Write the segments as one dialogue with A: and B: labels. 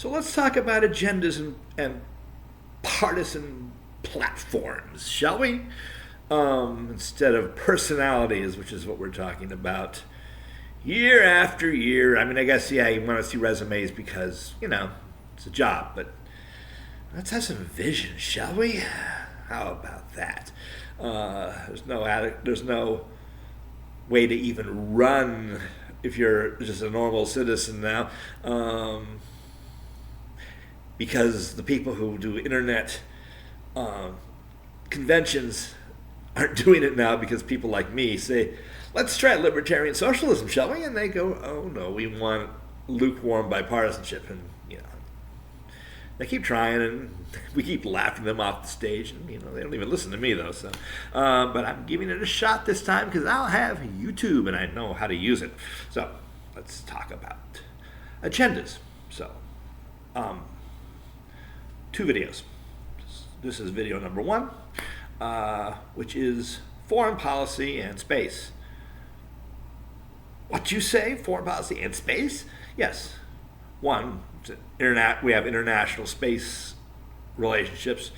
A: So let's talk about agendas and partisan platforms, shall we? Instead of personalities, which is what we're talking about year after year. I mean, I guess, yeah, you want to see resumes because, it's a job, but let's have some vision, shall we? How about that? There's no way to even run if you're just a normal citizen now, because the people who do internet conventions aren't doing it now because people like me say, let's try libertarian socialism, shall we? And they go, oh no, we want lukewarm bipartisanship. And, they keep trying, and we keep laughing them off the stage. And, they don't even listen to me, though. So, but I'm giving it a shot this time because I'll have YouTube, and I know how to use it. So let's talk about agendas. So, 2 videos. This is video number 1, which is foreign policy and space. What you say? Foreign policy and space? Yes. 1, we have international space relationships.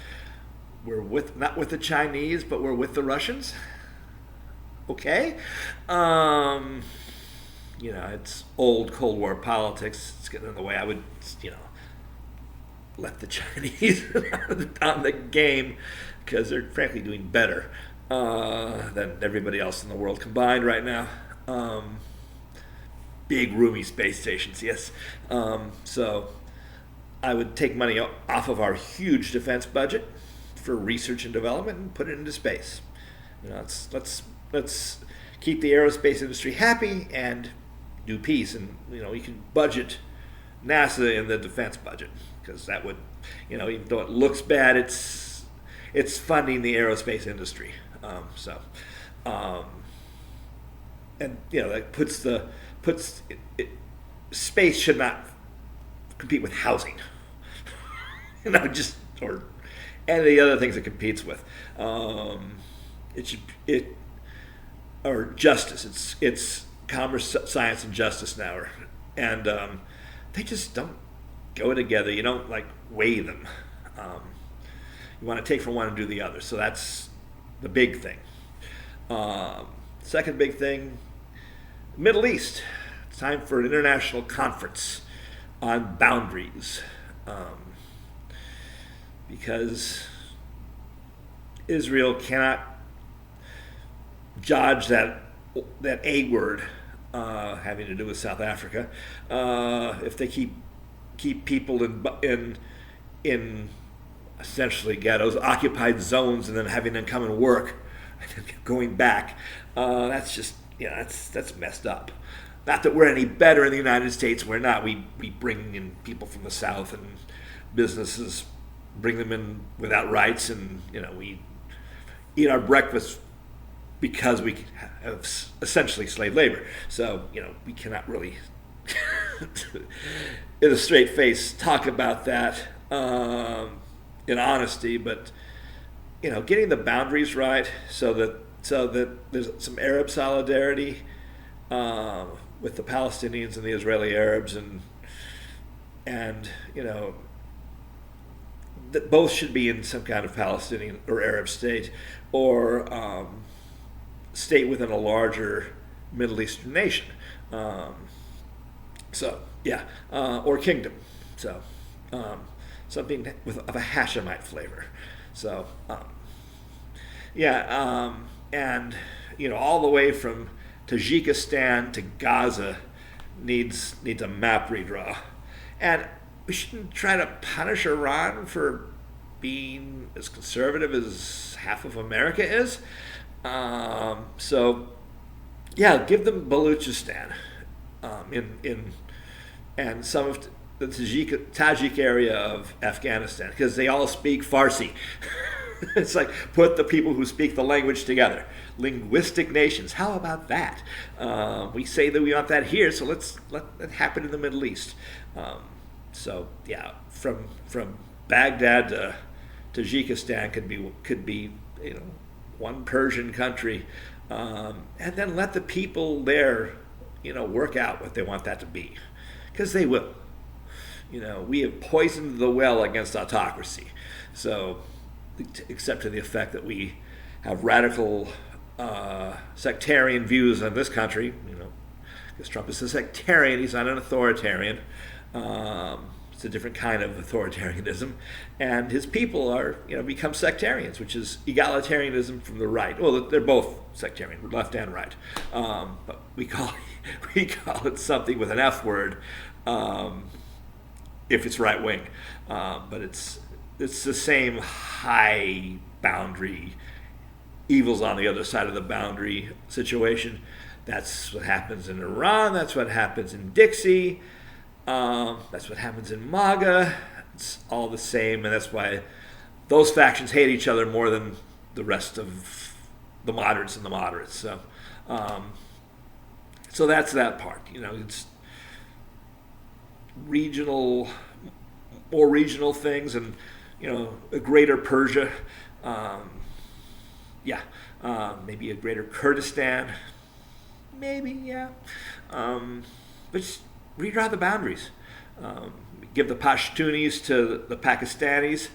A: We're not with the Chinese, but we're with the Russians. Okay. It's old Cold War politics. It's getting in the way. I would, let the Chinese on the game because they're frankly doing better than everybody else in the world combined right now. Big roomy space stations, yes. So I would take money off of our huge defense budget for research and development and put it into space. Let's keep the aerospace industry happy and do peace. And you can budget NASA in the defense budget because that would, even though it looks bad, it's funding the aerospace industry. And that puts space should not compete with housing, or any of the other things it competes with. Or justice. It's commerce, science, and justice now, and they just don't go together. You don't weigh them. You want to take from one and do the other. So that's the big thing. Second big thing, Middle East. It's time for an international conference on boundaries, because Israel cannot judge that A word having to do with South Africa if they keep people in essentially ghettos, occupied zones, and then having them come and work and then going back. That's just that's messed up. Not that we're any better in the United States. We're not. We bring in people from the South, and businesses bring them in without rights, and we eat our breakfast because we have essentially slave labor. So we cannot really, in a straight face, talk about that in honesty. But getting the boundaries right so that there's some Arab solidarity with the Palestinians and the Israeli Arabs, and that both should be in some kind of Palestinian or Arab state, or state within a larger Middle Eastern nation. Or kingdom. So something of a Hashemite flavor. So and all the way from Tajikistan to Gaza needs a map redraw. And we shouldn't try to punish Iran for being as conservative as half of America is. Give them Baluchistan and some of the Tajik area of Afghanistan, because they all speak Farsi. It's like, put the people who speak the language together. Linguistic nations. How about that? We say that we want that here, so let's let that happen in the Middle East. From Baghdad to Tajikistan could be one Persian country, and then let the people there work out what they want that to be, because they will. We have poisoned the well against autocracy. So, except to the effect that we have radical sectarian views on this country, because Trump is a sectarian, he's not an authoritarian. It's a different kind of authoritarianism, and his people are, become sectarians, which is egalitarianism from the right. Well, they're both sectarian, left and right, but we call it something with an F word if it's right wing, but it's the same high boundary evils on the other side of the boundary situation. That's what happens in Iran. That's what happens in Dixie. That's what happens in MAGA. It's all the same, and that's why those factions hate each other more than the rest of the moderates and the moderates. So that's that part. It's more regional things, and a greater Persia. Maybe a greater Kurdistan. Maybe, yeah. But just redraw the boundaries. Give the Pashtunis to the Pakistanis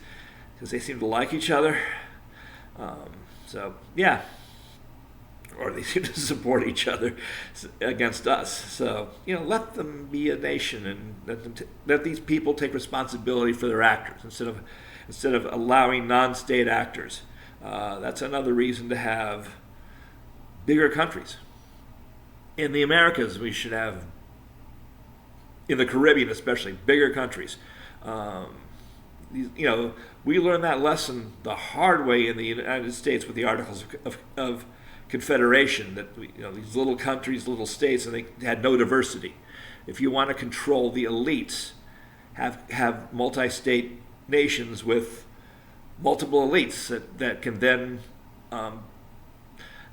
A: because they seem to like each other. Or they seem to support each other against us. So, let them be a nation and let these people take responsibility for their actors instead of allowing non-state actors. That's another reason to have bigger countries. In the Americas, we should have, in the Caribbean especially, bigger countries. We learned that lesson the hard way in the United States with the Articles of Confederation, that these little countries, little states, and they had no diversity. If you want to control the elites, have multi-state nations with multiple elites that can then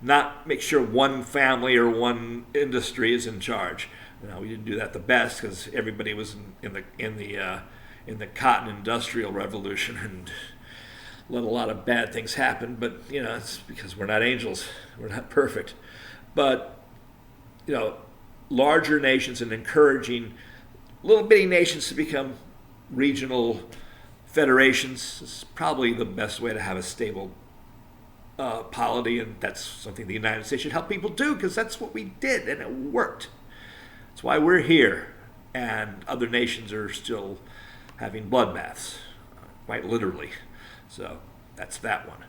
A: not make sure one family or one industry is in charge. We didn't do that the best because everybody was in the cotton industrial revolution and let a lot of bad things happen. But it's because we're not angels, we're not perfect. But larger nations and encouraging little bitty nations to become regional federations is probably the best way to have a stable polity, and that's something the United States should help people do because that's what we did and it worked. That's why we're here, and other nations are still having bloodbaths, quite literally. So that's that one.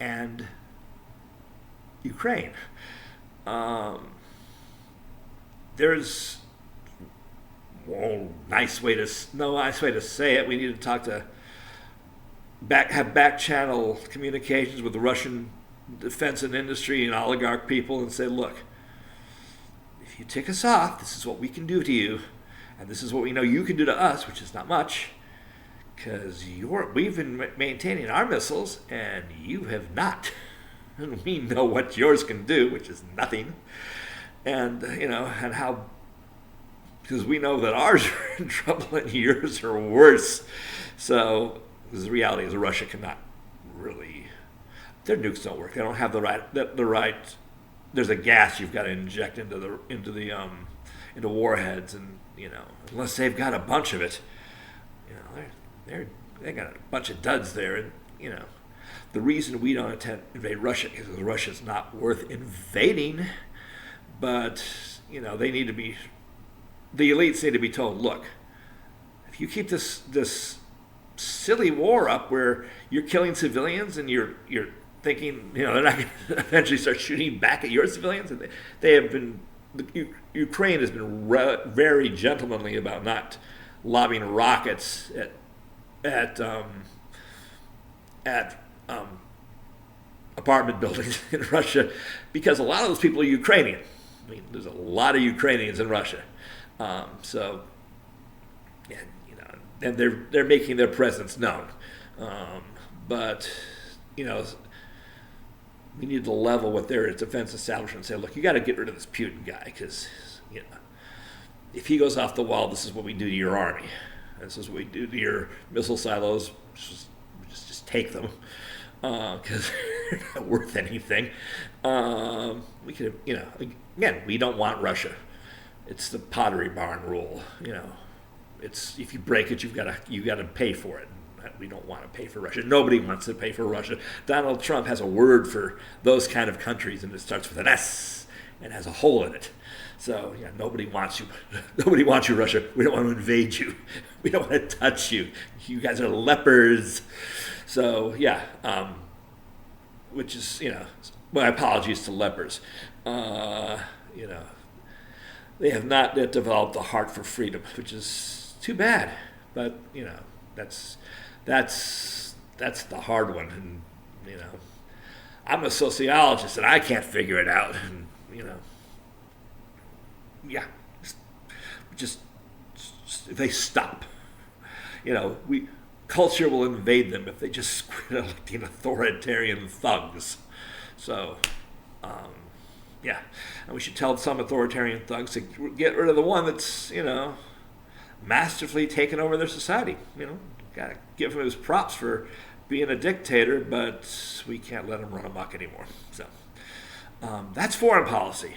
A: And Ukraine. There's no nice way to say it. We need to talk to have back channel communications with the Russian defense and industry and oligarch people and say, look, if you tick us off, this is what we can do to you, and this is what we know you can do to us, which is not much, because we've been maintaining our missiles and you have not, and we know what yours can do, which is nothing, and and how, because we know that ours are in trouble and yours are worse. So because the reality is Russia cannot really, their nukes don't work. They don't have the right. There's a gas you've got to inject into warheads, and unless they've got a bunch of it, they got a bunch of duds there, and the reason we don't attempt to invade Russia is because Russia's not worth invading, but they need to be, the elites need to be told, look, if you keep this silly war up where you're killing civilians and you're thinking they're not going to eventually start shooting back at your civilians, and they have been, Ukraine has been very gentlemanly about not lobbing rockets at apartment buildings in Russia, because a lot of those people are Ukrainian. I mean, there's a lot of Ukrainians in Russia, and they're making their presence known. But we need to level with their defense establishment and say, look, you got to get rid of this Putin guy, because if he goes off the wall, this is what we do to your army. This is what we do to your missile silos. Just take them, because they're not worth anything. We could, again, we don't want Russia it's the Pottery Barn rule. It's if you break it, you got to pay for it. We don't want to pay for Russia. Nobody wants to pay for Russia. Donald Trump has a word for those kind of countries, and it starts with an S and has a hole in it. So nobody wants you. Nobody wants you, Russia. We don't want to invade you. We don't want to touch you. You guys are lepers. So which is my apologies to lepers. They have not yet developed a heart for freedom, which is too bad. But that's the hard one, and I'm a sociologist and I can't figure it out, and just if they stop, culture will invade them if they just quit electing authoritarian thugs. So, and we should tell some authoritarian thugs to get rid of the one that's masterfully taken over their society. Gotta give him his props for being a dictator, but we can't let him run amok anymore. So that's foreign policy.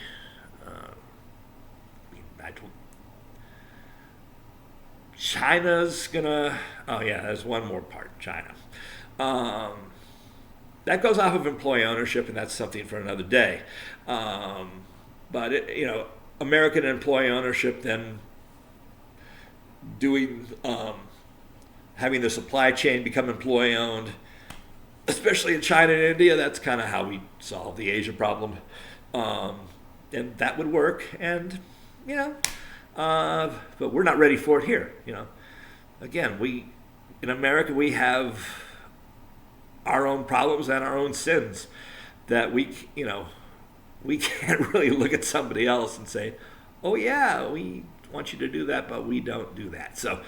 A: China's gonna. There's one more part. China. That goes off of employee ownership, and that's something for another day. But American employee ownership, then doing. Having the supply chain become employee owned, especially in China and India, that's kind of how we solve the Asia problem. And that would work. And, but we're not ready for it here. Again, in America, we have our own problems and our own sins that we can't really look at somebody else and say, oh yeah, we want you to do that, but we don't do that. So,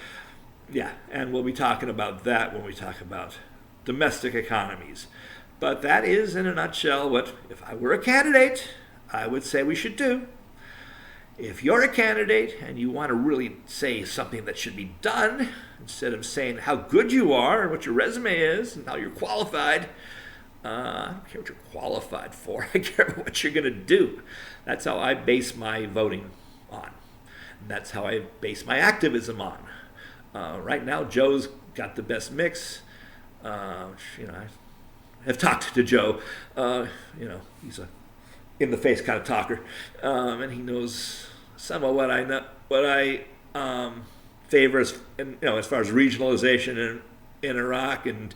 A: and we'll be talking about that when we talk about domestic economies. But that is, in a nutshell, what, if I were a candidate, I would say we should do. If you're a candidate and you want to really say something that should be done, instead of saying how good you are and what your resume is and how you're qualified, I don't care what you're qualified for. I care what you're going to do. That's how I base my voting on. And that's how I base my activism on. Right now, Joe's got the best mix. I have talked to Joe. He's a in-the-face kind of talker, and he knows some of what I favor as far as regionalization in Iraq, and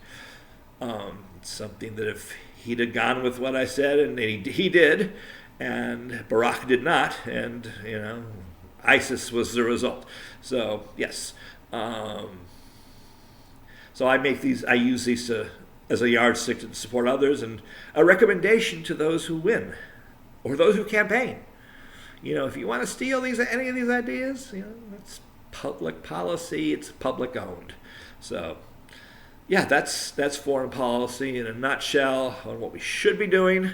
A: it's something that if he'd have gone with what I said, and he did, and Barack did not, and ISIS was the result. So yes. So I use these as a yardstick to support others, and a recommendation to those who win or those who campaign. If you want to steal any of these ideas, it's public policy. It's public owned. So, that's foreign policy in a nutshell on what we should be doing.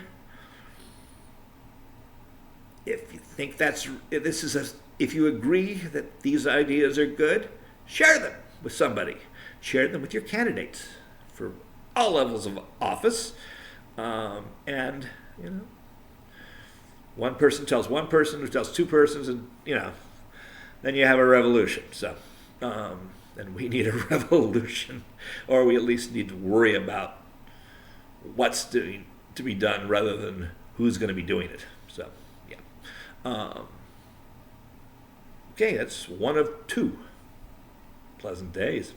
A: If you think if you agree that these ideas are good, share them with somebody. Share them with your candidates for all levels of office. And one person tells one person who tells two persons, and then you have a revolution. So, and we need a revolution, or we at least need to worry about what's to be done rather than who's going to be doing it. So, okay, that's one of two. Pleasant days.